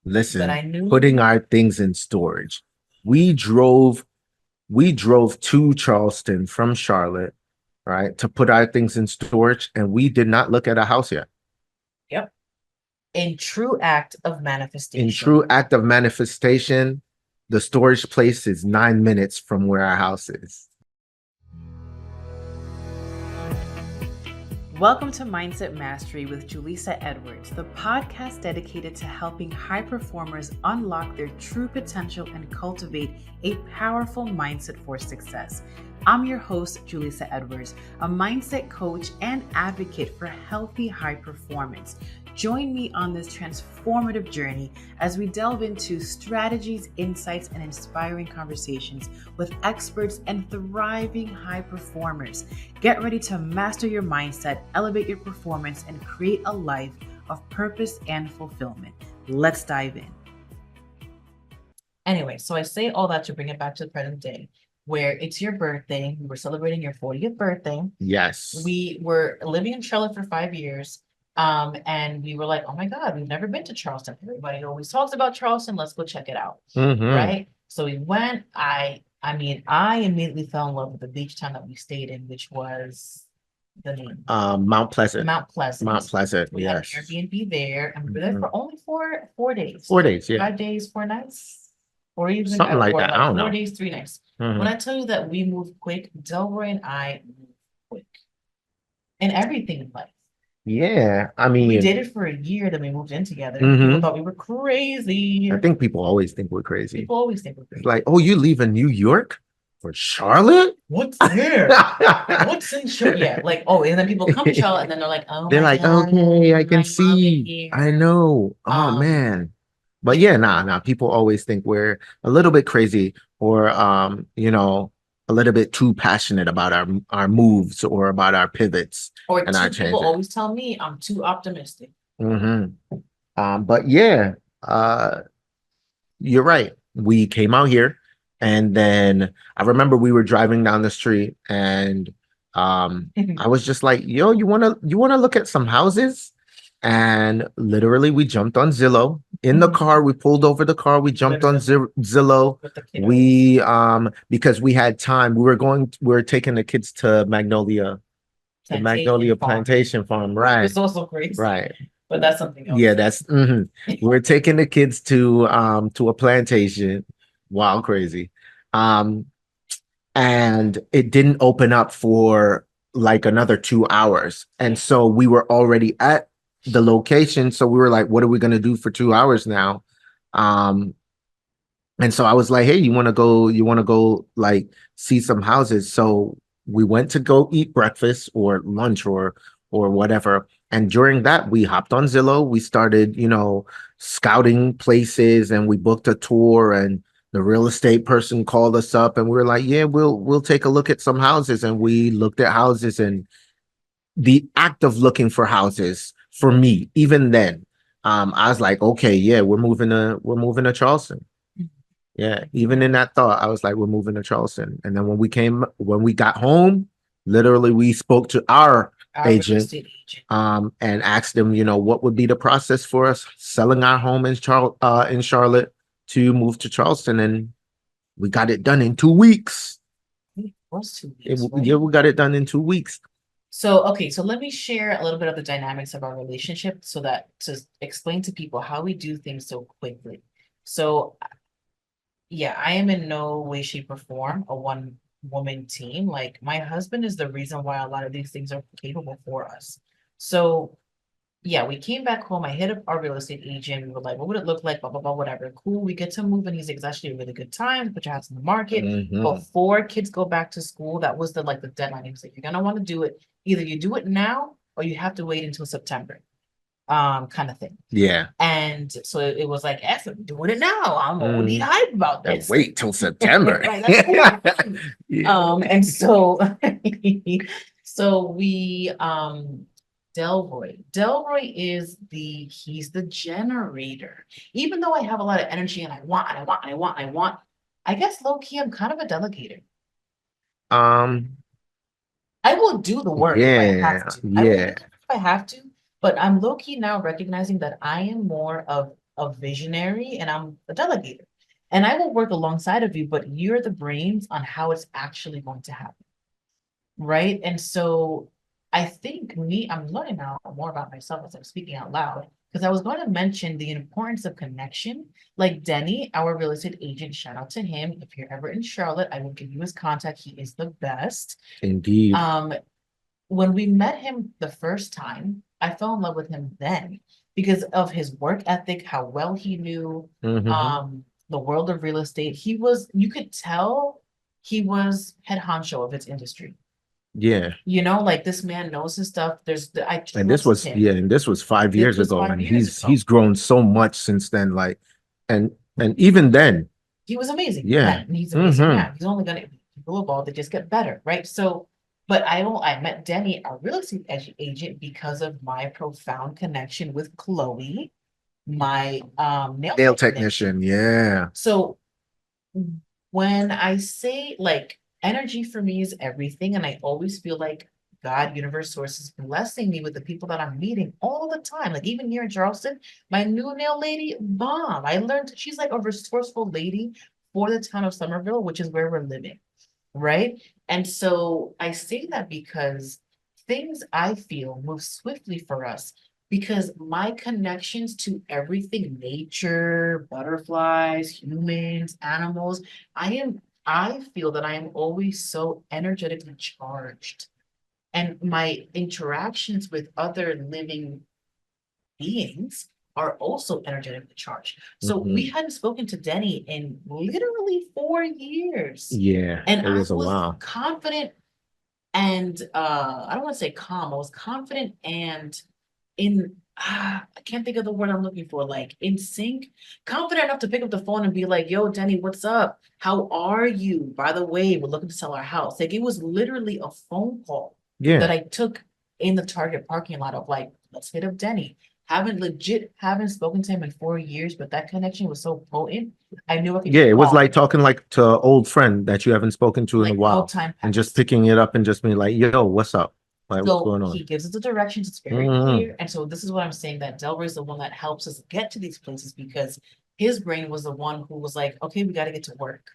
But Listen, I knew. putting our things in storage. We drove we drove to Charleston from Charlotte, right, to put our things in storage, and we did not look at a house yet. Yep. In true act of In manifestation. true act of manifestation, the storage place is 9 minutes from where our house is. Welcome to Mindset Mastery with Julissa Edwards, the podcast dedicated to helping high performers unlock their true potential and cultivate a powerful mindset for success. I'm your host, Julissa Edwards, a mindset coach and advocate for healthy high performance. Join me on this transformative journey as we delve into strategies, insights, and inspiring conversations with experts and thriving high performers. Get ready to master your mindset, elevate your performance, and create a life of purpose and fulfillment. Let's dive in. Anyway, so I say all that to bring it back to the present day, where it's your birthday. We were celebrating your 40th birthday. Yes. We were living in Charlotte for 5 years. And we were like, oh my God, we've never been to Charleston. Everybody always talks about Charleston. Let's go check it out. Right. So we went. I immediately fell in love with the beach town that we stayed in, which was the name. Mount Pleasant. Mount Pleasant. Mount Pleasant. We Yes. had an Airbnb there, and we were there for only 4 days. 4 days, yeah. 5 days, 4 nights, or even something like that. I don't know. 4 days, 3 nights. When I tell you that we moved quick, Delroy and I moved quick in everything in life. Yeah, I mean, we dated for a year, then we moved in together. People thought we were crazy. I think people always think we're crazy. People always think we're crazy. It's like, oh, you leave in New York for Charlotte? What's there? What's in Charlotte? Yeah, like, oh, and then people come to Charlotte and then they're like, oh, they're like, God, okay, I can see. I know. Oh man. But yeah, nah. People always think we're a little bit crazy or a little bit too passionate about our moves or about our pivots or and our changes. People always tell me I'm too optimistic. But yeah, you're right. We came out here, and then I remember we were driving down the street, and I was just like, "Yo, you wanna look at some houses?" And literally, we jumped on Zillow in the car. We pulled over the car. We jumped on Zillow. We because we had time. We were taking the kids to Magnolia Plantation Farm. Right. It's also crazy. Right. But that's something else. Yeah, that's we're taking the kids to a plantation. Wow, crazy. And it didn't open up for like another 2 hours. And so we were already at the location. So we were like, what are we gonna do for 2 hours now? And so I was like, hey, you wanna go like see some houses? So we went to go eat breakfast or lunch or whatever. And during that, we hopped on Zillow. We started, scouting places, and we booked a tour, and the real estate person called us up, and we were like, yeah, we'll take a look at some houses. And we looked at houses, and the act of looking for houses for me, even then, I was like, okay, yeah, we're moving to Charleston. Yeah, even in that thought, I was like, we're moving to Charleston. And then when we got home, literally we spoke to our agent, and asked them, what would be the process for us selling our home in Charlotte to move to Charleston, and we got it done in 2 weeks. It was 2 weeks, right? Yeah, we got it done in 2 weeks. So, okay, so let me share a little bit of the dynamics of our relationship so that to explain to people how we do things so quickly. So, yeah, I am in no way, shape, or form a one-woman team. Like, my husband is the reason why a lot of these things are capable for us. So, yeah, we came back home. I hit up our real estate agent. We were like, what would it look like? Blah, blah, blah, whatever. Cool. We get to move, and he's like, it's actually a really good time. Put your house in the market. Before kids go back to school, that was the deadline. He was like, you're going to want to do it. Either you do it now or you have to wait until September. Kind of thing. Yeah. And so it was like, F, I'm doing it now. I'm only hype about this. Wait till September. Cool. And so we Delroy is he's the generator. Even though I have a lot of energy and I want, I guess low key I'm kind of a delegator. I will do the work if I have to. Yeah. If I have to, but I'm low key now recognizing that I am more of a visionary and I'm a delegator. And I will work alongside of you, but you're the brains on how it's actually going to happen. Right. And so I think I'm learning now more about myself as I'm speaking out loud, because I was going to mention the importance of connection. Like Denny, our real estate agent, shout out to him. If you're ever in Charlotte, I will give you his contact. He is the best. Indeed. When we met him the first time, I fell in love with him then because of his work ethic, how well he knew the world of real estate. You could tell he was head honcho of its industry. Yeah. You know, like this man knows his stuff. And this was him. yeah, and this was 5 years was ago, 5 and years ago. he's grown so much since then. Like, and even then, he was amazing. Yeah. And he's amazing now. He's only gonna people evolve, they just get better, right? So, but I met Denny, our real estate agent, because of my profound connection with Chloe, my nail technician. Yeah. So when I say like energy for me is everything, and I always feel like God, universe, source is blessing me with the people that I'm meeting all the time. Like even here in Charleston, my new nail lady, bomb. I learned she's like a resourceful lady for the town of Somerville, which is where we're living, right? And so I say that because things I feel move swiftly for us because my connections to everything, nature, butterflies, humans, animals, I feel that I am always so energetically charged. And my interactions with other living beings are also energetically charged. So we hadn't spoken to Denny in literally 4 years. Yeah. And it was I a was while. confident and I don't want to say calm. I was confident and in I can't think of the word I'm looking for, like in sync, confident enough to pick up the phone and be like, yo, Denny, what's up? How are you? By the way, we're looking to sell our house. Like it was literally a phone call that I took in the Target parking lot of like, let's hit up Denny. Haven't spoken to him in 4 years, but that connection was so potent. I knew I could. Yeah, it was like talking like to an old friend that you haven't spoken to in a while, and just picking it up and just being like, "Yo, what's up? Like, what's going on?" He gives us the directions. It's very clear, and so this is what I'm saying, that Delroy is the one that helps us get to these places because his brain was the one who was like, "Okay, we got to get to work,"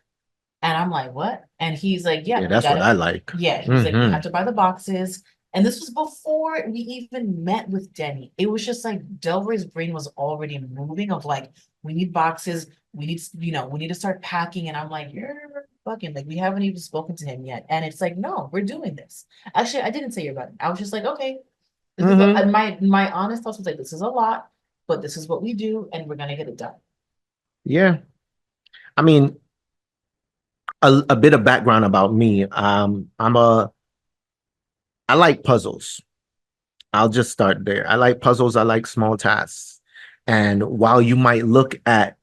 and I'm like, "What?" And he's like, "Yeah, that's what I like." Yeah, he's like, "You have to buy the boxes." And this was before we even met with Denny. It was just like Delroy's brain was already moving of like, we need boxes, we need, we need to start packing. And I'm like, you're fucking like, we haven't even spoken to him yet. And it's like, no, we're doing this. Actually, I didn't say you're about it. I was just like, okay. This is my honest thoughts was like, this is a lot, but this is what we do, and we're gonna get it done. Yeah. I mean, a bit of background about me. I like puzzles. I'll just start there. I like puzzles. I like small tasks. And while you might look at,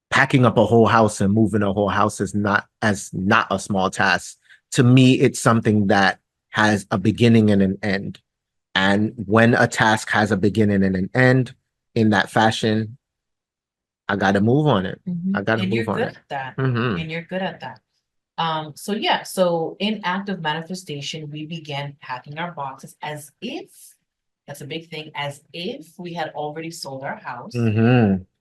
packing up a whole house and moving a whole house is not a small task, to me, it's something that has a beginning and an end. And when a task has a beginning and an end in that fashion, I got to move on it. I got to move on it. And you're good at that. So in active manifestation, we began packing our boxes as if, that's a big thing, as if we had already sold our house,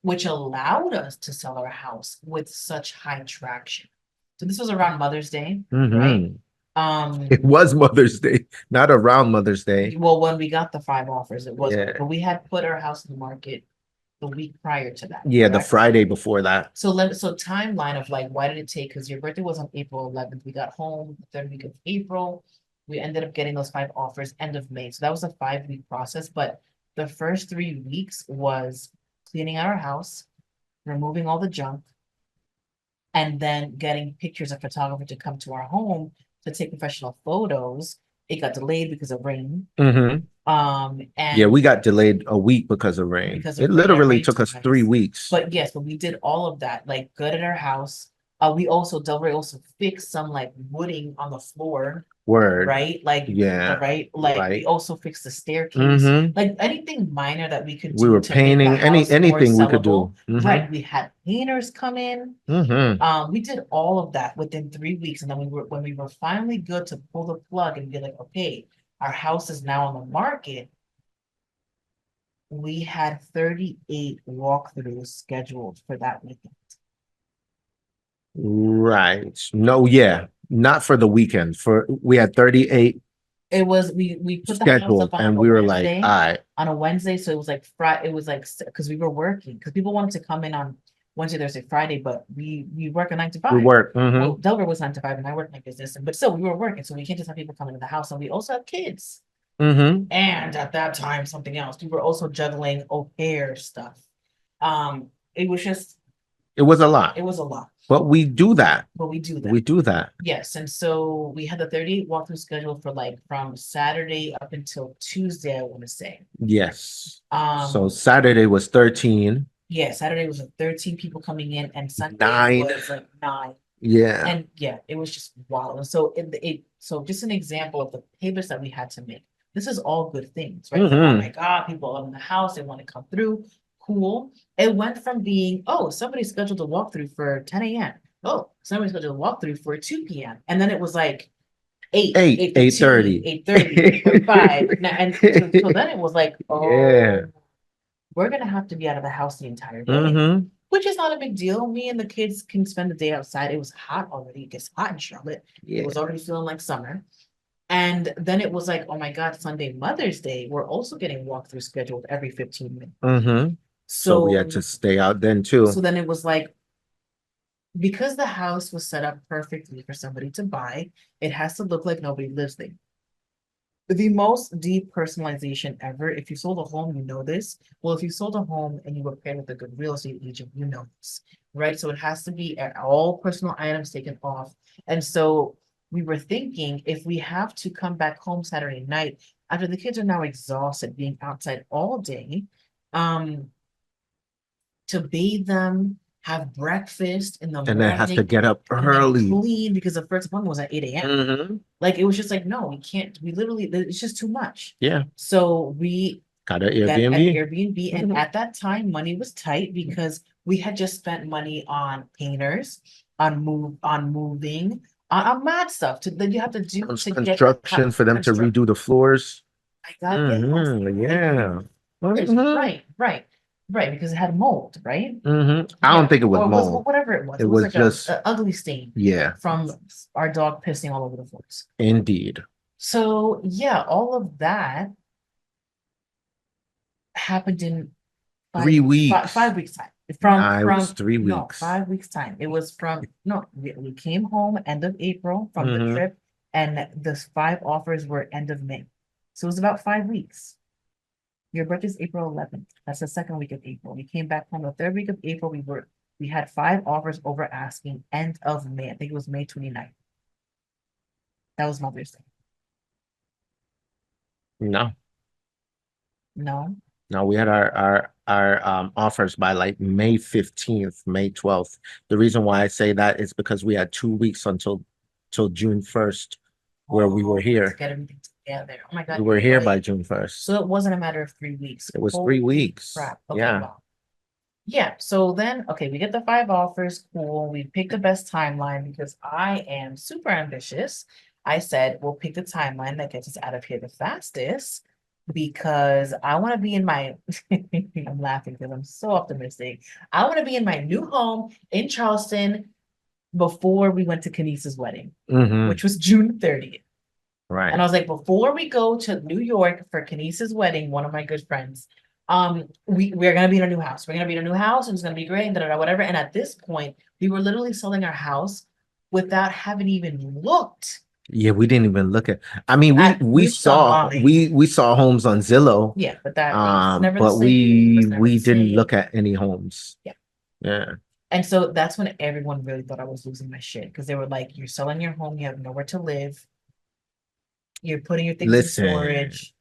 which allowed us to sell our house with such high traction. So this was around Mother's Day, right? It was Mother's Day, not around Mother's Day. Well, when we got the 5 offers, it was, but we had put our house in the market the week prior to that. Yeah, correct? The Friday before that. So timeline of like, why did it take? Because your birthday was on April 11th. We got home the 3rd week of April. We ended up getting those 5 offers end of May. So that was a 5-week process. But the first 3 weeks was cleaning out our house, removing all the junk, and then getting pictures of photographer to come to our home to take professional photos. It got delayed because of rain. And yeah, we got delayed a week because of rain. It literally took us 3 weeks. But yes, we did all of that, like gutted our house. Delroy also fixed some like wooding on the floor. Word. Right? Like, yeah. Right? Like we also fixed the staircase. Like anything minor that we could do. We were painting anything we could do. Right. We had painters come in. We did all of that within 3 weeks. And then when we were finally good to pull the plug and be like, okay, our house is now on the market. we had 38 walkthroughs scheduled for that weekend. Right. No, yeah. Not for the weekend. We had 38 It was, we put the house scheduled up on and a we were like, Wednesday. all right. On a Wednesday, so it was like Friday, it was like, because we were working, because people wanted to come in on Wednesday, Thursday, Friday, but we work a 9 to 5. We work. Well, Delroy was 9 to 5 and I work my business, but still we were working, so we can't just have people come into the house, and we also have kids. Mm-hmm. And at that time, something else, we were also juggling au pair stuff. It was just, It was a lot. it was a lot, But we do that. but we do that. We do that. Yes, and so we had the 38 walkthrough scheduled for like from Saturday up until Tuesday, I want to say. Yes. So Um, Saturday was 13. yeah, Saturday was like 13 people coming in, and Sunday 9. was like 9. Yeah. And yeah, it was just wild. And so so just an example of the payments that we had to make. This is all good things, right? Like, oh my God, people are in the house, they want to come through. Cool. It went from being, oh, somebody scheduled a walkthrough for 10 a.m. Oh, somebody scheduled a walkthrough for 2 p.m. And then it was like 8, 8:30. 8:30, 8:45. And so then it was like, oh, Yeah. we're gonna have to be out of the house the entire day. Mm-hmm. Which is not a big deal. Me and the kids can spend the day outside. It was hot already. It gets hot in Charlotte. Yeah. It was already feeling like summer. And then it was like, oh my God, Sunday, Mother's Day, we're also getting walkthrough scheduled every 15 minutes. Mm-hmm. So we had to stay out then too. So then it was like, because the house was set up perfectly for somebody to buy, it has to look like nobody lives there. The most depersonalization ever. If you sold a home, you know this. Well, if you sold a home and you were paired with a good real estate agent, you know this, right? So it has to be all personal items taken off. And so we were thinking, if we have to come back home Saturday night, after the kids are now exhausted being outside all day, to bathe them, have breakfast in the And morning. then have to get up and then early. clean, because the first appointment was at 8 a.m. Mm-hmm. Like, it was just like, no, we can't, we literally, it's just too much. Yeah. So we Got an got an Airbnb. Airbnb, and Mhm. at that time, money was tight because we had just spent money on painters, on moving, on mad stuff that you have to do to get the Construction for them to redo the floors. My God, Mhm. Yeah. yes. Mhm. Right, because it had mold, right? Mhm. I don't think it was Or mold. whatever it was. It was like just- a ugly stain Yeah, from our dog pissing all over the floors. indeed. So yeah, all of that happened in 3 weeks. 5 weeks time. It was 3 No, weeks. 5 weeks time. It was from, no, we came home end of April from the Mhm. trip, and the 5 offers were end of May. So it was about 5 weeks. Your birthday's April 11th. That's the second week of April. We came back home the third week of April. We had 5 offers over asking end of May. I think it was May 29th. That was Mother's Day. No, No, we had our offers by like May 15th, May 12th. The reason why I say that is because we had 2 weeks until June 1st, where we were to here. get everything together. Oh my God. We were you're here right. by June 1st. So it wasn't a matter of 3 weeks. It was 3 Holy weeks. crap. Okay, Yeah. wow. Yeah, so then, okay, we get the 5 offers, cool. We pick the best timeline because I am super ambitious. I said, we'll pick the timeline that gets us out of here the fastest because I want to be in my, I'm laughing because I'm so optimistic. I want to be in my new home in Charleston before we went to Kanisa's wedding, Mhm. which was June 30th. Right. And I was like, before we go to New York for Kanisa's wedding, one of my good friends, we're gonna be in a new house. We're gonna be in a new house, and it's gonna be great, whatever. And at this point, we were literally selling our house without having even looked. Yeah, we didn't even look at. I mean, At we Newton saw Molly. we saw homes on Zillow. Yeah, but that was never the But same. It was never we the didn't same. look at any homes. Yeah. Yeah. And so that's when everyone really thought I was losing my shit, because they were like, "You're selling your home. You have nowhere to live. You're putting your things Listen. in storage."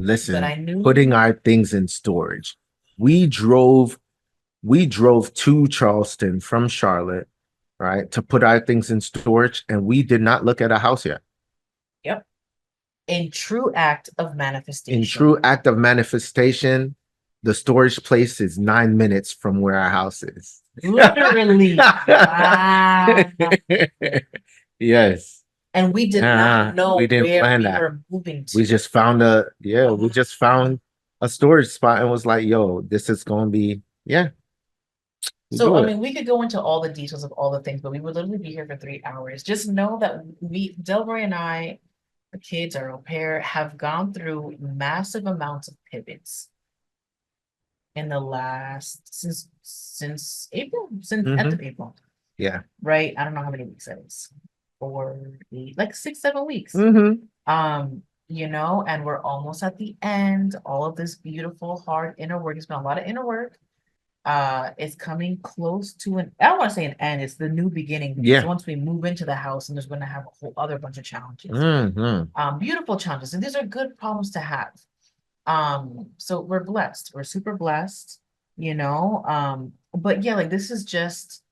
Listen, But I knew putting our things in storage. We drove to Charleston from Charlotte, right, to put our things in storage, and we did not look at a house yet. Yep. In true act of manifestation. In true act of manifestation, the storage place is 9 minutes from where our house is. Literally. Wow. Yes. And we did not know we didn't where plan we that. were moving to. We just found we just found a storage spot and was like, yo, this is gonna be, yeah, we So, do I it. mean, we could go into all the details of all the things, but we would literally be here for 3 hours. Just know that Delroy and I, the kids, our au pair, have gone through massive amounts of pivots in the last, since April, since end of Mhm. April, Yeah. right? I don't know how many weeks that is. 4, 8, like 6, 7 weeks. Mm-hmm. And we're almost at the end. All of this beautiful, hard inner work. It's been a lot of inner work. It's coming close to I don't want to say an end, it's the new beginning. Because Yeah. once we move into the house, and there's going to have a whole other bunch of challenges. Mm-hmm. Beautiful challenges, and these are good problems to have. So we're blessed. We're super blessed, but yeah, like this is just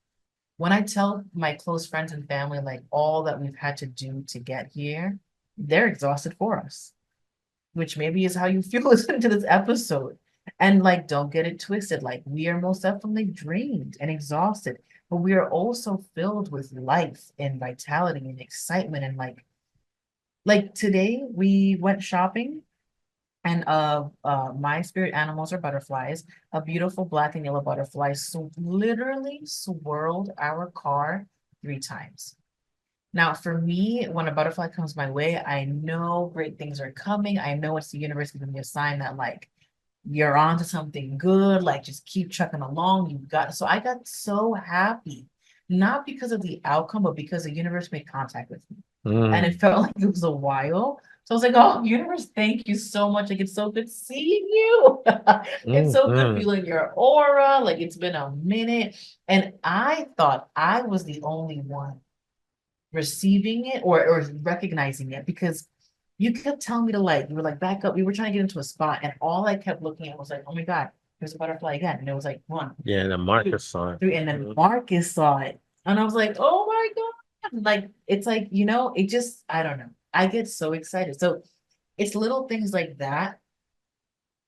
when I tell my close friends and family like all that we've had to do to get here, they're exhausted for us, which maybe is how you feel listening to this episode. And like, don't get it twisted. Like, we are most definitely drained and exhausted, but we are also filled with life and vitality and excitement. And like today we went shopping, and my spirit animals are butterflies. A beautiful black and yellow butterfly so literally swirled our car 3 times. Now, for me, when a butterfly comes my way, I know great things are coming. I know it's the universe giving me a sign that like you're on to something good, like just keep trucking along. So I got so happy, not because of the outcome, but because the universe made contact with me. And it felt like it was a while. So I was like, oh, universe, thank you so much. Like, it's so good seeing you. It's so good Mm-hmm. feeling your aura. Like, it's been a minute. And I thought I was the only one receiving it or recognizing it, because you kept telling me to like, you were like, back up. We were trying to get into a spot, and all I kept looking at was like, oh my God, there's a butterfly again. And it was like 1, Yeah, the 2, Marcus sign. 3, and then Marcus saw it. And I was like, oh my God. Like, it's like, it just, I don't know. I get so excited. So it's little things like that,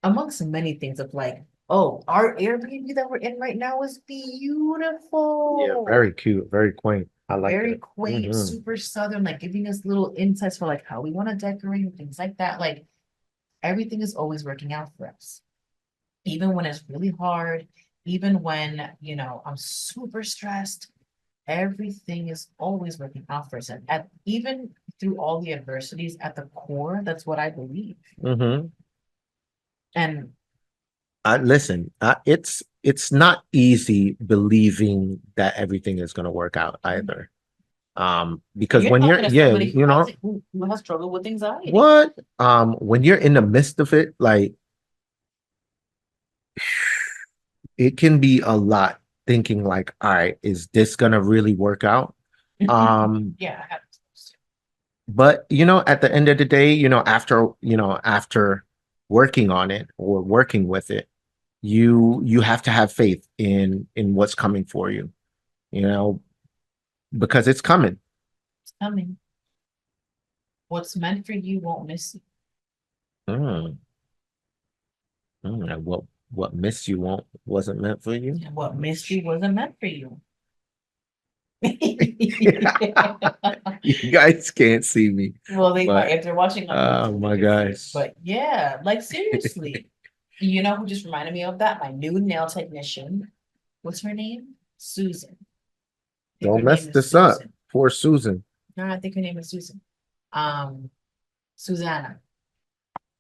amongst many things of like, oh, our Airbnb that we're in right now is beautiful. Yeah, very cute, very quaint. I like Very it. quaint, Mm-hmm. super southern, like giving us little insights for like how we want to decorate and things like that. Like everything is always working out for us, even when it's really hard, even when, I'm super stressed. Everything is always working out for us. And even through all the adversities, at the core, that's what I believe. Mm-hmm. And Listen, it's not easy believing that everything is gonna work out either. Because you're when you're, talking to yeah, somebody who has struggled with anxiety. what? When you're in the midst of it, like it can be a lot thinking like, all right, is this gonna really work out? Yeah, I have But at the end of the day, after working on it or working with it, you have to have faith in what's coming for you, you know, because it's coming. coming. What's meant for you won't miss you. Mm, and what missed you wasn't meant for you. And what missed you wasn't meant for you. You guys can't see me, Well, they might but if they're watching on oh YouTube, my they can see it. gosh. But yeah, like seriously. You know who just reminded me of that? My new nail technician. What's her name? Susan. I think her Don't mess name is this up. Susan. Poor Susan. No, I think her name is Susan. Um, Susanna.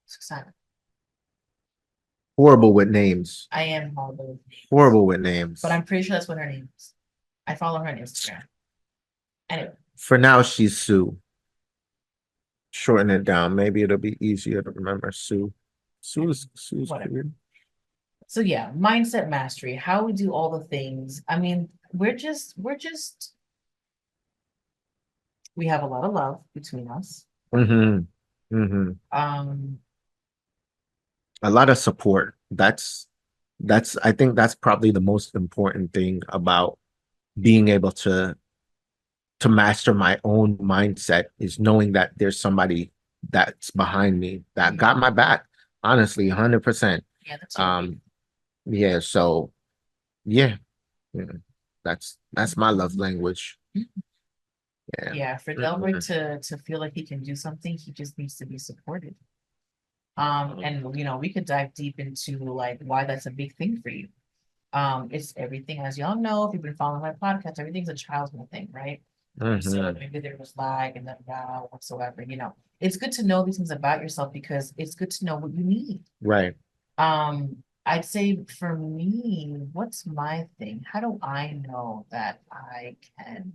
Susanna. Horrible with names. I am horrible with names. Horrible with names. But I'm pretty sure that's what her name is. I follow her on Instagram. Anyway. For now, she's Sue. Shorten it down. Maybe it'll be easier to remember. Sue's Whatever. weird. So yeah, mindset mastery, how we do all the things. I mean, we have a lot of love between us. Mm-hmm. Mm-hmm. Um, A lot of support. I think that's probably the most important thing about being able to master my own mindset is knowing that there's somebody that's behind me that got my back. Honestly, 100%. yeah, that's Yeah, so yeah, that's my love language. Yeah. yeah, for Delroy to feel like he can do something, he just needs to be supported. And you know, we could dive deep into like why that's a big thing for you. It's everything, as y'all know, if you've been following my podcast, everything's a childhood thing, right? So maybe there was lag and then wow, whatsoever, you know. It's good to know these things about yourself because it's good to know what you need. Right. I'd say for me, what's my thing? How do I know that I can?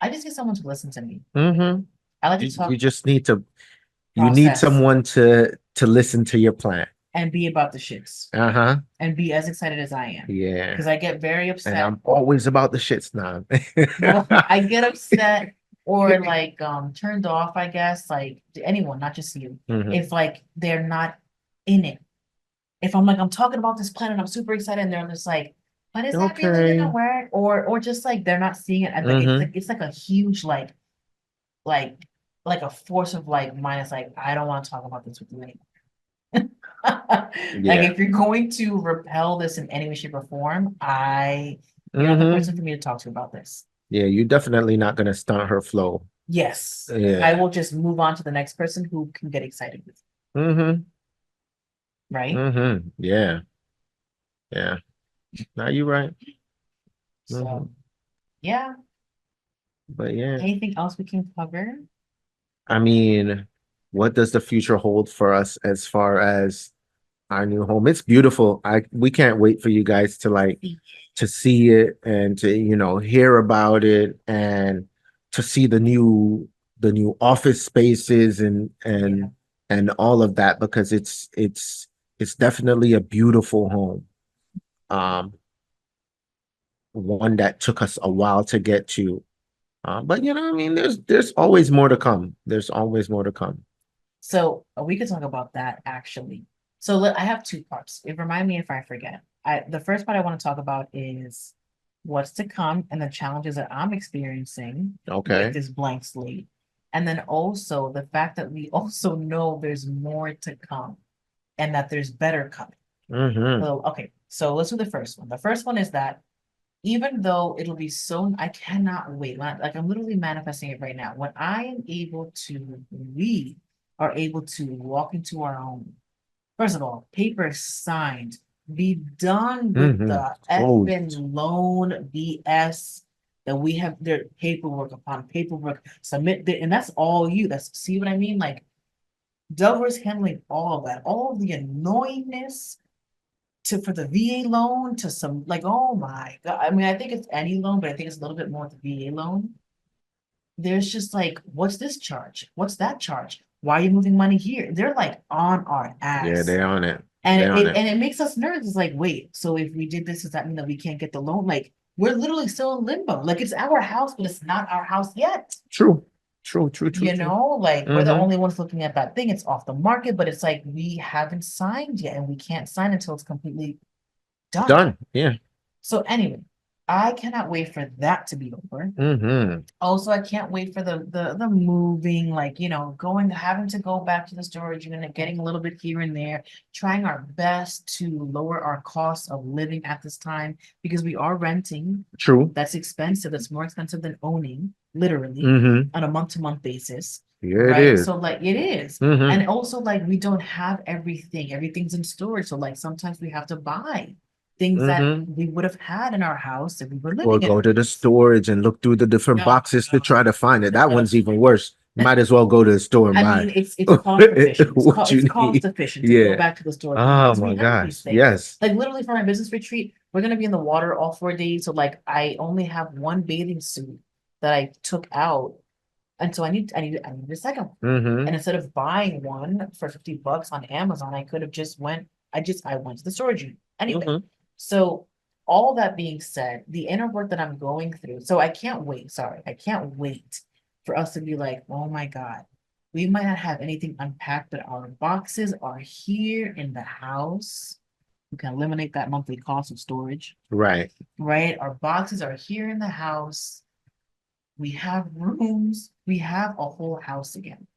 I just need someone to listen to me. Mm-hmm. I like to You talk just need to, you need process someone to listen to your plan. and be about the shits Uh-huh. and be as excited as I am. Yeah. Because I get very And upset. I'm always about the shits now. Well, I get upset or like turned off, I guess, like to anyone, not just you. Mhm. If like they're not in it. If I'm like, I'm talking about this plan and I'm super excited and they're just like, but is that really gonna Okay. work? Or just like they're not seeing it. And like it's like a huge like like a force of like mine. It's like, I don't want to talk about this with you anymore. Like Yeah. if you're going to repel this in any way, shape, or form, you're not the Mhm. person for me to talk to about this. Yeah, you're definitely not gonna stunt her flow. Yes, I Yeah. will just move on to the next person who can get excited with, Mm-hmm. right? Mm-hmm. Yeah. Yeah. Now you're right. So, Mhm. yeah. But yeah, Anything else we can cover? I mean, what does the future hold for us as far as our new home? It's beautiful. We can't wait for you guys to like to see it and to, you know, hear about it and to see the new office spaces and all of that because it's definitely a beautiful home. Um, one that took us a while to get to. But you know, I mean, there's always more to come. There's always more to come. So we could talk about that actually. So I have two parts. It remind me if I forget. The first part I want to talk about is what's to come and the challenges that I'm experiencing with Okay. this blank slate. And then also the fact that we also know there's more to come and that there's better coming. Mm-hmm. So, okay, so let's do the first one. The first one is that even though it'll be so, I cannot wait. Like I'm literally manifesting it right now. When I am able to, we are able to walk into our own. First of all, paper signed, be done with Mm-hmm. the Oh, effing loan BS that we have their paperwork upon paperwork, submit the, and that's all you. That's see what I mean? Like Delroy's handling all of that, all of the annoyingness to for the VA loan to some like oh my God. I mean, I think it's any loan, but I think it's a little bit more with the VA loan. There's just like, what's this charge? What's that charge? Why are you moving money here? They're like on our yeah, ass. they're on it. And They're on it. it makes us nervous. It's like, wait, so if we did this, does that mean that we can't get the loan? Like, we're literally still in limbo. Like, it's our house, but it's not our house yet. True. True, true, true, You true. know, like we're the Mm-hmm. only ones looking at that thing. It's off the market, but it's like we haven't signed yet, and we can't sign until it's completely done. Done. Yeah. So anyway, I cannot wait for that to be over. Mm-hmm. Also, I can't wait for the moving, like, you know, having to go back to the storage unit, getting a little bit here and there, trying our best to lower our costs of living at this time because we are renting. True. That's expensive. That's more expensive than owning, literally, Mm-hmm. on a month-to-month basis. Yeah, it Right. is. So like it is. Mm-hmm. And also like we don't have everything. Everything's in storage. So like sometimes we have to buy things that Mm-hmm. we would have had in our house if we were Or living in go it. to the storage and look through the different No, boxes to no, try to find it. no, That no. one's even worse. You might as well go to the store and I buy mean, it's cost efficient. what you It's cost need. efficient to go Yeah. back to the store Oh because we my have these gosh. things. Yes. Like literally for my business retreat, we're gonna be in the water all 4 days. So like I only have one bathing suit that I took out. And so I need a second one. Mm-hmm. And instead of buying one for $50 on Amazon, I could have just I went to the storage unit. Anyway, Mm-hmm. so all that being said, the inner work that I'm going through, so I can't wait, sorry, I can't wait for us to be like, oh my God, we might not have anything unpacked, but our boxes are here in the house. We can eliminate that monthly cost of storage, Right. right? Our boxes are here in the house. We have rooms. We have a whole house again.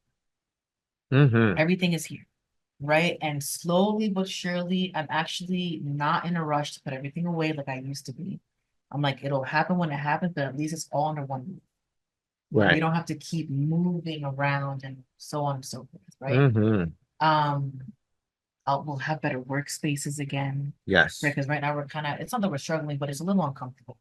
Mm-hmm. Everything is here, right? And slowly but surely, I'm actually not in a rush to put everything away like I used to be. I'm like, it'll happen when it happens, but at least it's all under one roof. We Right. don't have to keep moving around and so on and so forth, right? Mm-hmm. Um, we'll have better workspaces again, Yes. right? Because right now we're kind of, it's not that we're struggling, but it's a little uncomfortable.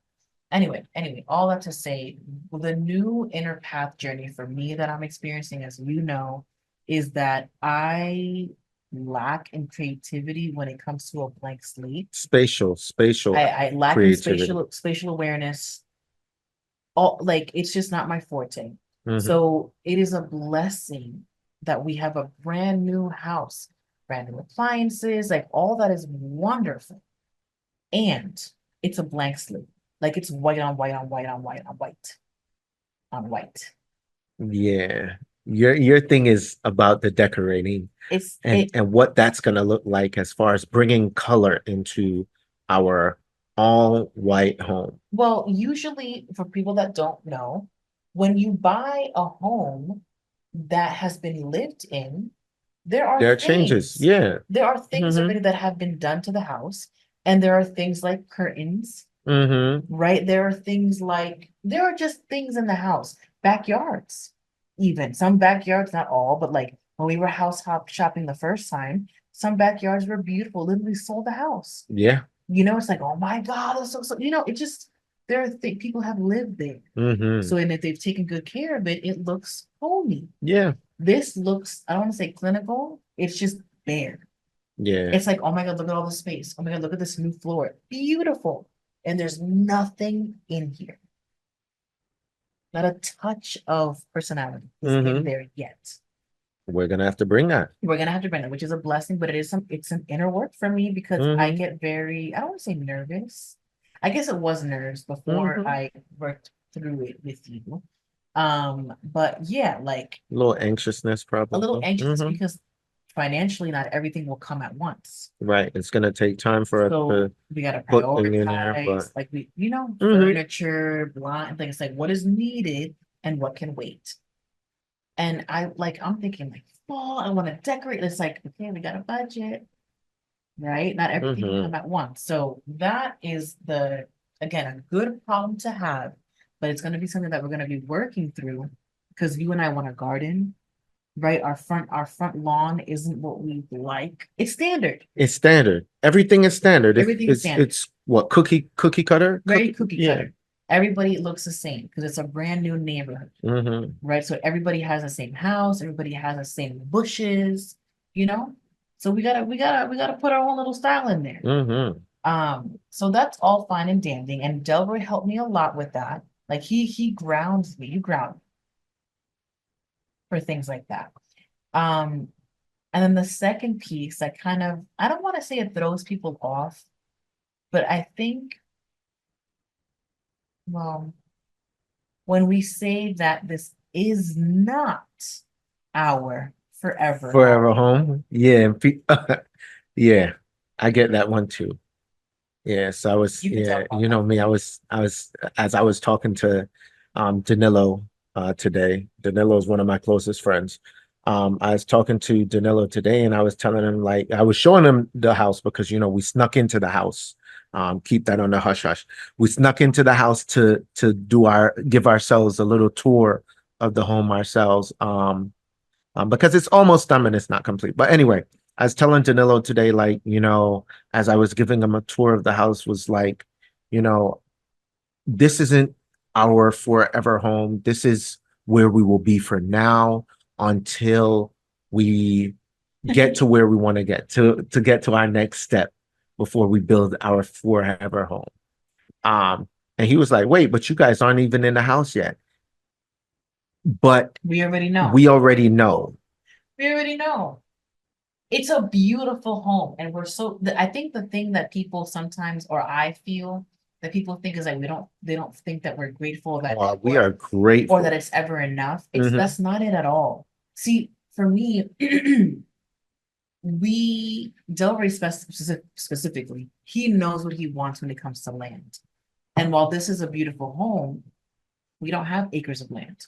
Anyway, all that to say, the new inner path journey for me that I'm experiencing, as you know, is that I lack in creativity when it comes to a blank slate. Spatial I lack in creativity. spatial awareness. All like it's just not my forte. Mm-hmm. So it is a blessing that we have a brand new house, brand new appliances, like all that is wonderful. And it's a blank slate. Like it's white on white on white on white on white on white. Yeah. Your thing is about the decorating It's and it what that's going to look like as far as bringing color into our all white home. well, usually for people that don't know, when you buy a home that has been lived in, there are There are changes. things, Yeah. there are things Mm-hmm. already that have been done to the house, and there are things like curtains, Mm-hmm. right? There are things like there are just things in the house, backyards, even some backyards, not all, but like when we were shopping the first time, some backyards were beautiful, literally sold the house. Yeah. It's like, oh my God, that's so it just there are people have lived there. Mm-hmm. So and if they've taken good care of it, it looks homey. Yeah. This looks, I don't want to say clinical, it's just bare. Yeah. It's like, oh my God, look at all the space. Oh my God, look at this new floor. Beautiful. And there's nothing in here. Not a touch of personality is in Mm-hmm. there yet. We're gonna have to bring that. We're gonna have to bring it, which is a blessing, but it's an inner work for me because I Mm-hmm. get very, I don't want to say nervous. I guess it was nerves before Mm-hmm. I worked through it with you. But yeah, like A little anxiousness, a little probably. anxious Mm-hmm. because financially not everything will come at once. Right. It's gonna take time for us So to we gotta put things in there, but prioritize, like mm-hmm. furniture, blind things like what is needed and what can wait. And I'm thinking like fall, I want to decorate. It's like, okay, we got a budget, right? Not everything will Mm-hmm. come at once. So that is again, a good problem to have, but it's gonna be something that we're gonna be working through because you and I want a garden, right? Our front lawn isn't what we like. It's standard. It's standard. Everything is standard. Everything is standard. It's what cookie cutter? Very cookie Yeah. cutter. Everybody looks the same because it's a brand new neighborhood, Mm-hmm. right? So everybody has the same house, everybody has the same bushes, you know? So we gotta put our own little style in there. Mm-hmm. So that's all fine and dandy. And Delroy helped me a lot with that. Like he grounds me, you ground me for things like that. Um, and then the second piece that I don't want to say it throws people off, but I think, well, when we say that this is not our forever Forever home. home. Yeah. Yeah. I get that one too. Yes, I was, You can yeah, talk about you know that. me, as I was talking to Danilo today. Danilo is one of my closest friends. I was talking to Danilo today and I was telling him like I was showing him the house because we snuck into the house. Keep that on the hush hush. We snuck into the house to give ourselves a little tour of the home ourselves. Because it's almost done and it's not complete. But anyway, I was telling Danilo today, like, as I was giving him a tour of the house, was like, you know, this isn't our forever home. This is where we will be for now until we get to where we want to get to our next step before we build our forever home. And he was like, wait, but you guys aren't even in the house yet. But We already know. we already know. We already know. It's a beautiful home, and I think the thing that people sometimes, or I feel that people think is like they don't think that we're grateful that We are grateful. or that it's ever enough. Mhm. That's not it at all. See, for me, Delray specifically, he knows what he wants when it comes to land. And while this is a beautiful home, we don't have acres of land.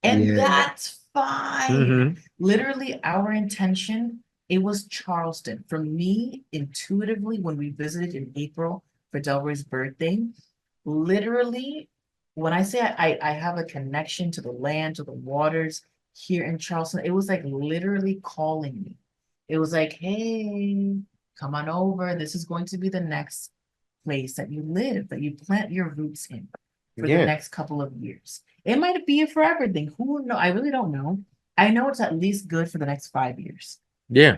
And Yeah. that's fine. Mhm. Literally, our intention, it was Charleston. For me, intuitively, when we visited in April for Delroy's birthday, literally, when I say I have a connection to the land, to the waters here in Charleston, it was like literally calling me. It was like, hey, come on over. This is going to be the next place that you live, that you plant your roots in for the Yeah, next couple of years. It might be a forever thing. Who know? I really don't know. I know it's at least good for the next 5 years. yeah.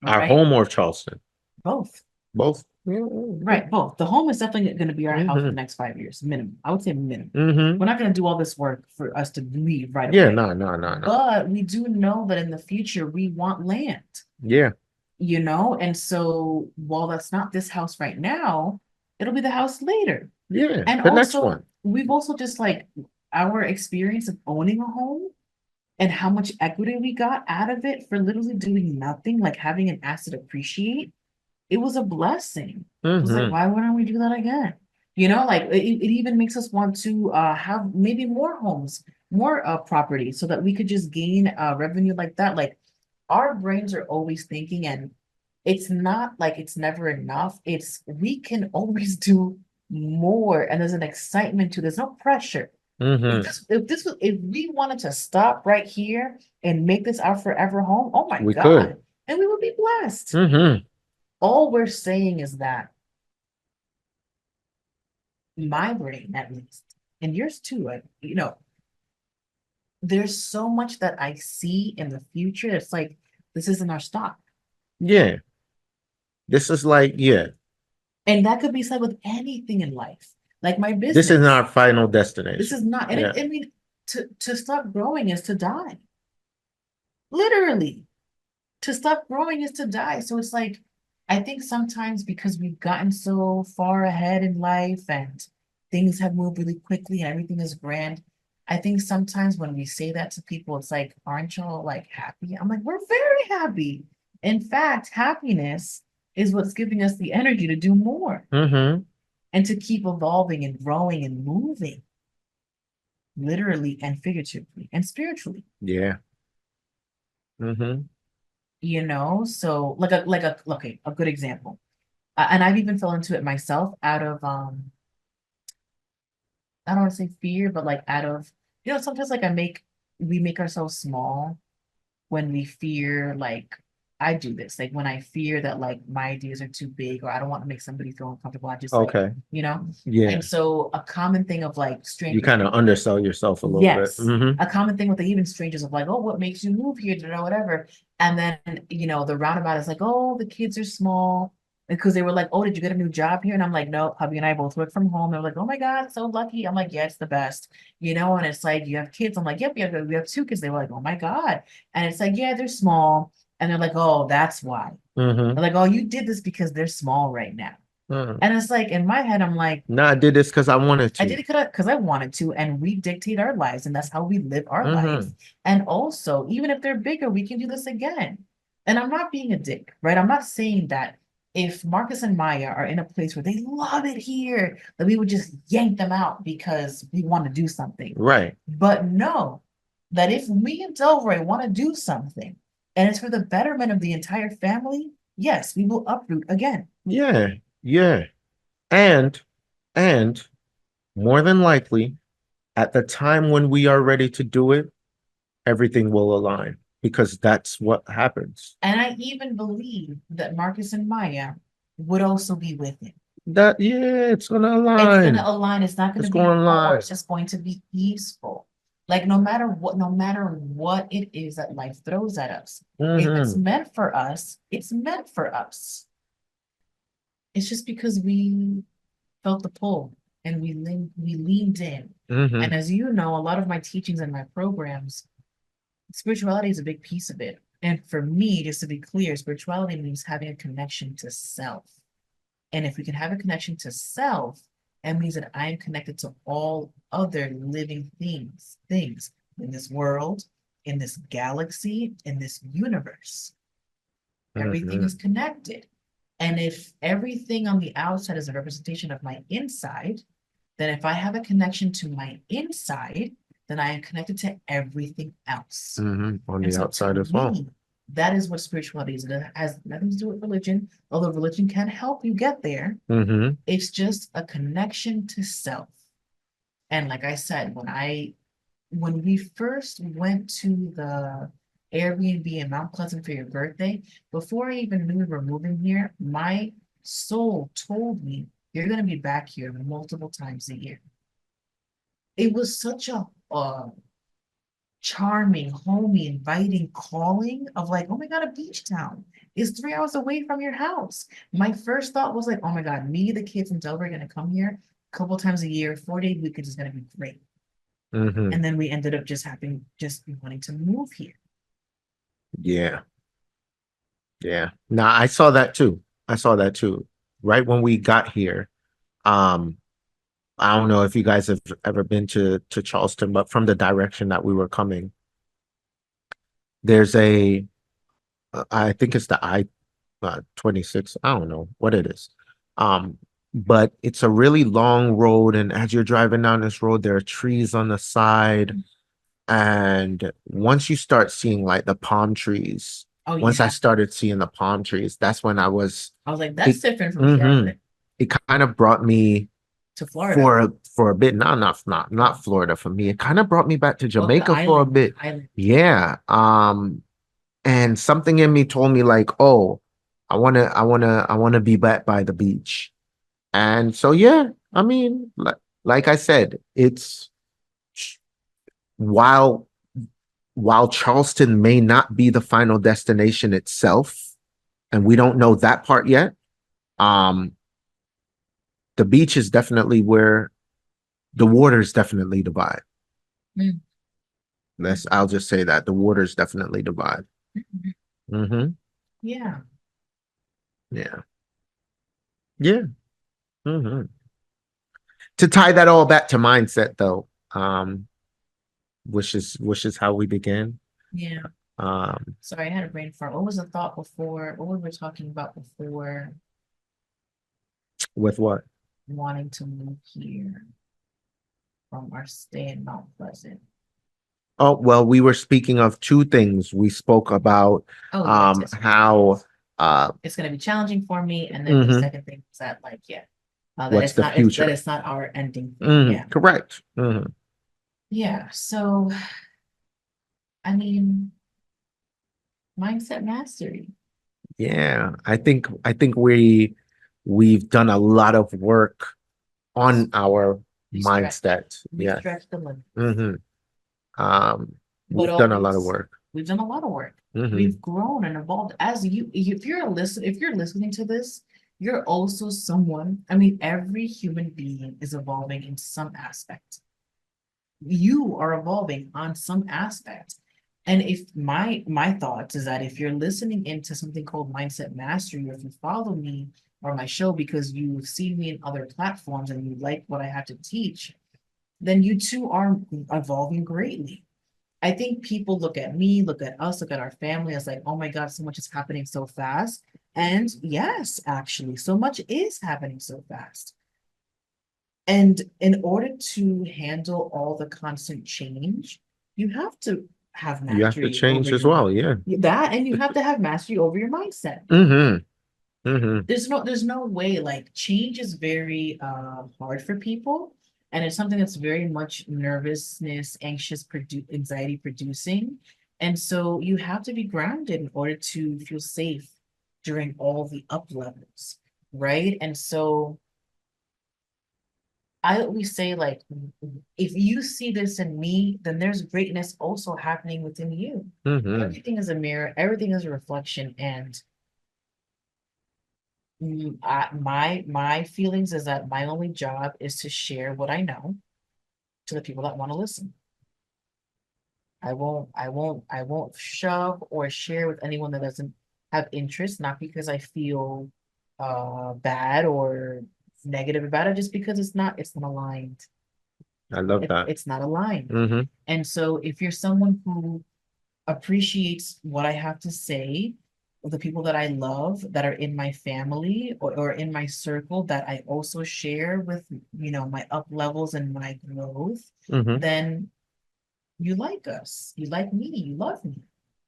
All Our right. home or Charleston, Both. both. Right, both. The home is definitely going to be our house for the next 5 years, minimum. I would say minimum. Mm-hmm. We're not going to do all this work for us to leave right Yeah, away. no. But we do know that in the future we want land, Yeah, and so while that's not this house right now, it'll be the house later. yeah. And The next also, one. we've also just like our experience of owning a home and how much equity we got out of it for literally doing nothing, like having an asset appreciate. It was a blessing. It was like, Mm-hmm. why wouldn't we do that again? Like it even makes us want to have maybe more homes, more property so that we could just gain revenue like that. Like our brains are always thinking, and it's not like it's never enough. It's we can always do more, and there's an excitement to there's no pressure. Mm-hmm. If we wanted to stop right here and make this our forever home, oh my We God, could. and we would be blessed. Mm-hmm. All we're saying is that my brain, at least, and yours too, there's so much that I see in the future. It's like this isn't our stop. Yeah. This is like, yeah. And that could be said with anything in life. Like my This isn't business. our final destination. This is not, and Yeah. I mean, to stop growing is to die. Literally. To stop growing is to die. So it's like, I think sometimes because we've gotten so far ahead in life and things have moved really quickly and everything is grand. I think sometimes when we say that to people, it's like, aren't y'all like happy? I'm like, we're very happy. In fact, happiness is what's giving us the energy to do more Mm-hmm. and to keep evolving and growing and moving, literally and figuratively and spiritually. Yeah. Mm-hmm. So okay, a good example. And I've even fell into it myself out of I don't want to say fear, but like out of sometimes like we make ourselves small when we fear, like I do this, like when I fear that like my ideas are too big or I don't want to make somebody feel uncomfortable. I just Okay. Yeah. And so a common thing of like You strangers, kind of undersell yourself a little bit. yes, Mm-hmm. a common thing with even strangers of like, oh, what makes you move here, whatever. And then, the roundabout is like, oh, the kids are small. Because they were like, oh, did you get a new job here? And I'm like, no, hubby and I both work from home. They're like, oh my God, so lucky. I'm like, yeah, it's the best. And it's like, you have kids. I'm like, yep, we have two kids. They were like, oh my God. And it's like, yeah, they're small. And they're like, oh, that's why. Mm-hmm. They're like, oh, you did this because they're small right now. Mm-hmm. And it's like, in my head, I'm like, no, I did this because I wanted to. I did it because I wanted to, and we dictate our lives, and that's how we live our Mm-hmm. lives. And also, even if they're bigger, we can do this again. And I'm not being a dick, right? I'm not saying that if Marcus and Maya are in a place where they love it here, that we would just yank them out because we want to do something. Right. But no, that if me and Delroy want to do something, and it's for the betterment of the entire family, yes, we will uproot again. Yeah. Yeah. And more than likely, at the time when we are ready to do it, everything will align because that's what happens. And I even believe that Marcus and Maya would also be with it. It's gonna align. It's gonna align. It's not gonna It's be gonna align. war. It's just going to be peaceful. Like no matter what it is that life throws at us, if it's Mm-hmm. meant for us, it's meant for us. It's just because we felt the pull and we leaned in. Mm-hmm. And as you know, a lot of my teachings and my programs, spirituality is a big piece of it. And for me, just to be clear, spirituality means having a connection to self. And if we can have a connection to self, that means that I am connected to all other living things in this world, in this galaxy, in this universe. Everything is connected. And if everything on the outside is a representation of my inside, then if I have a connection to my inside, then I am connected to everything else. Mm-hmm. On And the so outside to as well. me, that is what spirituality is. It has nothing to do with religion, although religion can help you get there. Mm-hmm. It's just a connection to self. And like I said, when we first went to the Airbnb in Mount Pleasant for your birthday, before I even knew we were moving here, my soul told me you're gonna be back here multiple times a year. It was such a charming, homey, inviting calling of like, oh my God, a beach town is 3 hours away from your house. My first thought was like, oh my God, me, the kids, and Delroy are gonna come here a couple times a year, 4 day weekends is gonna be great. Hmm. And then we ended up just wanting to move here. Yeah. Yeah. Now I saw that too. I saw that too. Right when we got here. Um, I don't know if you guys have ever been to Charleston, but from the direction that we were coming, there's I think it's the I-26. I don't know what it is. But it's a really long road, and as you're driving down this road, there are trees on the side. And once you start seeing like the palm trees, Oh once I yeah, started seeing the palm trees, that's when I was I was like, that's it, different from mhm. Charlotte It kind of brought me to Florida. for a bit. No, not Florida for me. It kind of brought me back to Oh, the Jamaica for a bit. island. Yeah. And something in me told me like, oh, I wanna be back by the beach. And so yeah, I mean, like I said, it's while while Charleston may not be the final destination itself, and we don't know that part yet, um, the beach is definitely where the waters definitely divide. Mm. I'll just say that the waters definitely divide. Mm-hmm. Yeah. Yeah. Yeah. Mm-hmm. To tie that all back to mindset though, which is how we began. Yeah. Sorry, I had a brain fart. What was the thought before? What we were talking about before With what? wanting to move here from our stay in Mount Pleasant? Oh, well, we were speaking of two things. We spoke about Oh, yes. how It's gonna be challenging for me, and then the mhm, second thing is that like, yeah, that what's it's the not it's that future? it's not our ending thing. Yeah. Correct. Mhm. Yeah. So I mean, mindset mastery. Yeah, I think we've done a lot of work on our We stretch. mindset. We Yes. stretch the limit. Hmm. Um, But we've done a lot of always work. we've done a lot of work. Hmm. We've grown and evolved as if you're listening to this, you're also someone, I mean, every human being is evolving in some aspect. You are evolving on some aspect. And if my thoughts is that if you're listening into something called mindset mastery, or if you follow me or my show because you've seen me in other platforms and you like what I have to teach, then you too are evolving greatly. I think people look at me, look at us, look at our family as like, oh my God, so much is happening so fast. And yes, actually, so much is happening so fast. And in order to handle all the constant change, you have to have You have to mastery over change as your mind. well. Yeah. That, and you have to have mastery over your mindset. Hmm. Hmm. There's no way, like change is very hard for people, and it's something that's very much nervousness, anxiety producing. And so you have to be grounded in order to feel safe during all the up levels, right? And so I always say, like, if you see this in me, then there's greatness also happening within you. Hmm. Everything is a mirror, everything is a reflection, and my feelings is that my only job is to share what I know to the people that want to listen. I won't shove or share with anyone that doesn't have interest, not because I feel bad or negative about it, just because it's not aligned. I love that. It's not aligned. Hmm. And so if you're someone who appreciates what I have to say, the people that I love that are in my family or in my circle that I also share with, my up levels and my growth, Hmm. then you like us. You like me. You love me.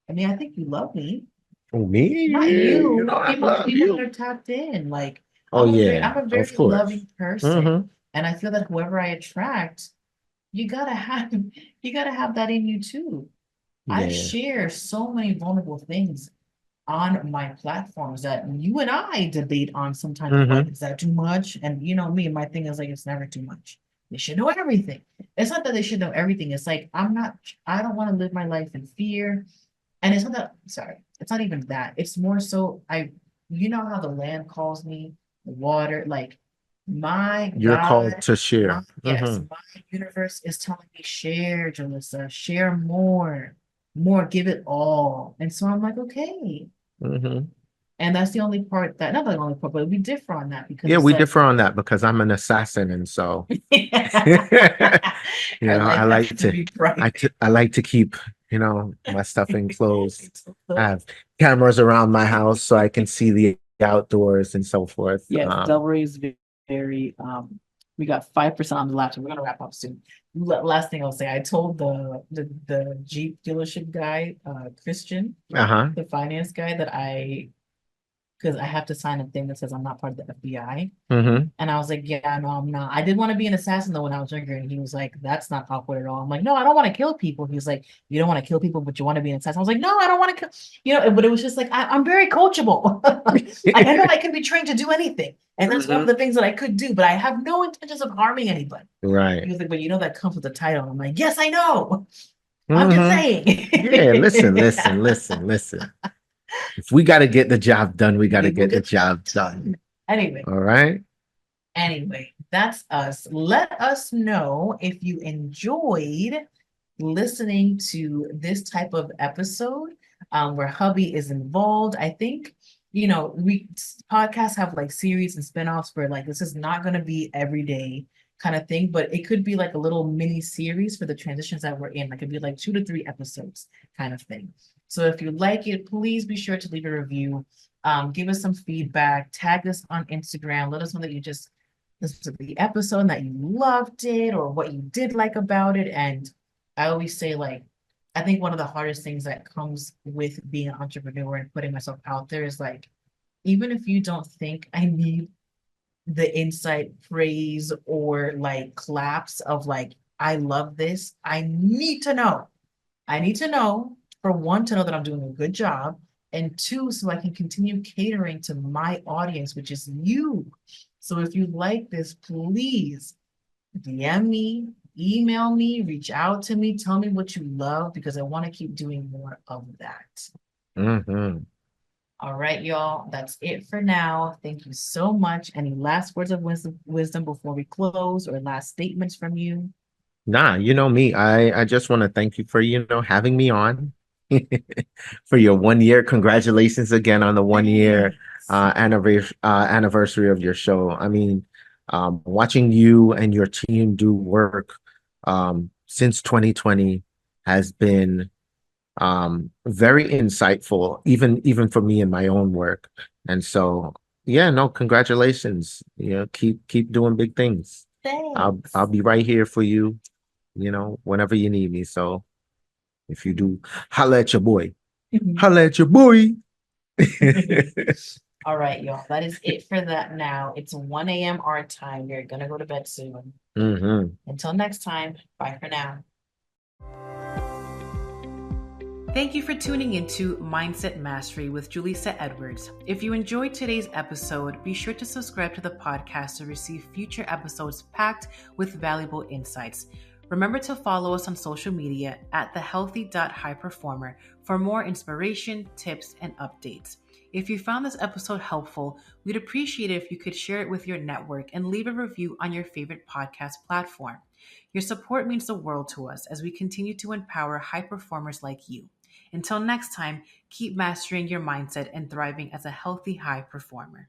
I mean, I think you love me. Oh, me? Not You you. know I People, love people that you. are tapped in. Like Oh yeah, I'm a of very course. loving person. Hmm. And I feel that whoever I attract you gotta have that in you too. I Yeah. share so many vulnerable things on my platforms that you and I debate on sometimes. I'm like, Mm-hmm. is that too much? And you know me, my thing is like, it's never too much. They should know everything. It's not that they should know everything. It's like, I don't want to live my life in fear. And it's not that, sorry, it's not even that. It's more so, you know how the land calls me, the water, like my You're called God, to my, share. yes, Mm-hmm. my universe is telling me, share, Jalissa, share more, give it all. And so I'm like, okay. Mm-hmm. And that's the only part that, not the only part, but we differ on that because Yeah, it's we like, differ on that because I'm an assassin, and so our I life has like to to be private. I like to keep, my stuff enclosed. It's I so- have cameras around my house so I can see the outdoors and so forth. Yes, Delroy is very, we got 5% on the laptop. We're gonna wrap up soon. Last thing I'll say, I told the Jeep dealership guy, Christian, Uh-huh. the finance guy, that because I have to sign a thing that says I'm not part of the FBI. Mm-hmm. And I was like, yeah, no, I'm not. I did want to be an assassin though when I was younger. And he was like, that's not awkward at all. I'm like, no, I don't want to kill people. He was like, you don't want to kill people, but you want to be an assassin. I was like, no, I don't want to kill, but it was just like, I'm very coachable. I know I can be trained to do anything. And that's one of Mhm. the things that I could do, but I have no intentions of harming anybody. He Right. was like, but that comes with the title. And I'm like, yes, I know. I'm just Mm-hmm. saying. Yeah, listen. If we got to get the job done, we got to We will get the get the job job done. anyway. All right. Anyway, that's us. Let us know if you enjoyed listening to this type of episode where hubby is involved. I think, we podcasts have like series and spinoffs where like this is not going to be every day kind of thing, but it could be like a little mini series for the transitions that we're in. Like it'd be like 2 to 3 episodes kind of thing. So if you like it, please be sure to leave a review. Give us some feedback, tag us on Instagram, let us know that you just listened to the episode and that you loved it or what you did like about it. And I always say, like, I think one of the hardest things that comes with being an entrepreneur and putting myself out there is like, even if you don't think I need the insight praise or like claps of like, I love this, I need to know. I need to know, for one, to know that I'm doing a good job, and two, so I can continue catering to my audience, which is you. So if you like this, please DM me, email me, reach out to me, tell me what you love because I want to keep doing more of that. Mm-hmm. All right, y'all, that's it for now. Thank you so much. Any last words of wisdom before we close or last statements from you? Nah, you know me. I just want to thank you for, having me on for your 1 year. Congratulations again on the 1 year Thanks. anniversary of your show. I mean, watching you and your team do work since 2020 has been very insightful, even for me in my own work. And so, yeah, no, congratulations. Keep doing big things. I'll Thanks. be right here for you, whenever you need me. So if you do, holla at your boy. Holla at your boy. All right, y'all. That is it for that now. It's 1 a.m. our time. We're gonna go to bed soon. Mm-hmm. Until next time, bye for now. Thank you for tuning into Mindset Mastery with Julissa Edwards. If you enjoyed today's episode, be sure to subscribe to the podcast to receive future episodes packed with valuable insights. Remember to follow us on social media at thehealthy.highperformer for more inspiration, tips, and updates. If you found this episode helpful, we'd appreciate it if you could share it with your network and leave a review on your favorite podcast platform. Your support means the world to us as we continue to empower high performers like you. Until next time, keep mastering your mindset and thriving as a healthy high performer.